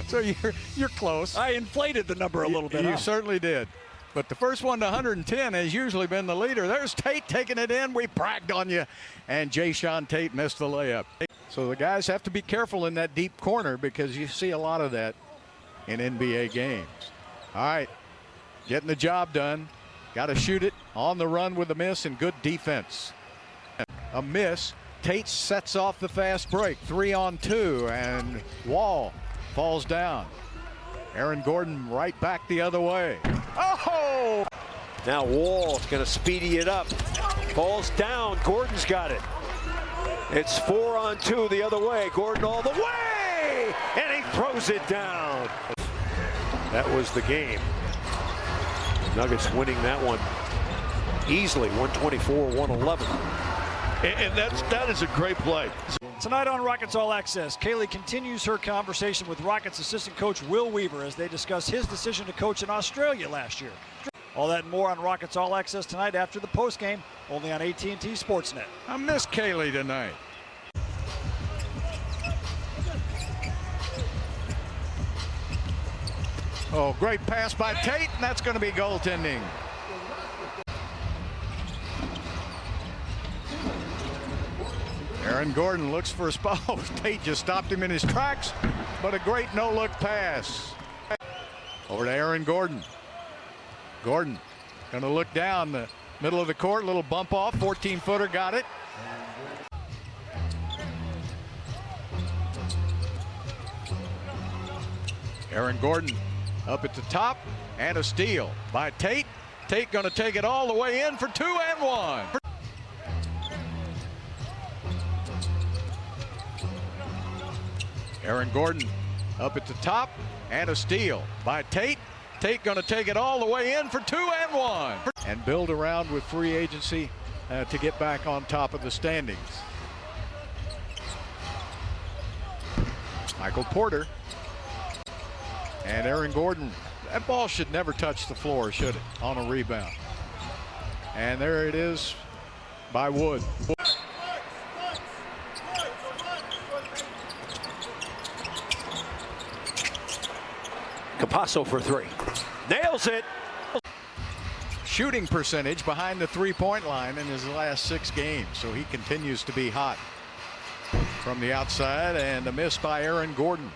So you're close. I inflated the number a little bit. You certainly did. But the first one to 110 has usually been the leader. There's Tate taking it in. We bragged on you. And Jayshawn Tate missed the layup. So the guys have to be careful in that deep corner because you see a lot of that in NBA games. All right, getting the job done. Got to shoot it on the run with a miss and good defense. A miss. Tate sets off the fast break. 3-on-2 and Wall falls down. Aaron Gordon right back the other way. Oh! Now Wall's going to speedy it up. Falls down. Gordon's got it. It's 4-on-2 the other way. Gordon all the way! And he throws it down. That was the game. Nuggets winning that one easily, 124-111. And that is a great play. Tonight on Rockets All Access, Kaylee continues her conversation with Rockets assistant coach Will Weaver as they discuss his decision to coach in Australia last year. All that and more on Rockets All Access tonight after the postgame, only on AT&T Sportsnet. I miss Kaylee tonight. Oh, great pass by Tate, and that's going to be goaltending. Aaron Gordon looks for a spot. Tate just stopped him in his tracks, but a great no-look pass. Over to Aaron Gordon. Gordon going to look down the middle of the court, little bump off, 14-footer, got it. Aaron Gordon up at the top, and a steal by Tate. Tate going to take it all the way in for 2 and 1. Aaron Gordon up at the top, and a steal by Tate. Tate going to take it all the way in for 2 and 1. And build around with free agency to get back on top of the standings. Michael Porter. And Aaron Gordon. That ball should never touch the floor, should it? On a rebound. And there it is by Wood. Capasso for 3. Nails it. Shooting percentage behind the three-point line in his last 6 games, so he continues to be hot from the outside, and a miss by Aaron Gordon.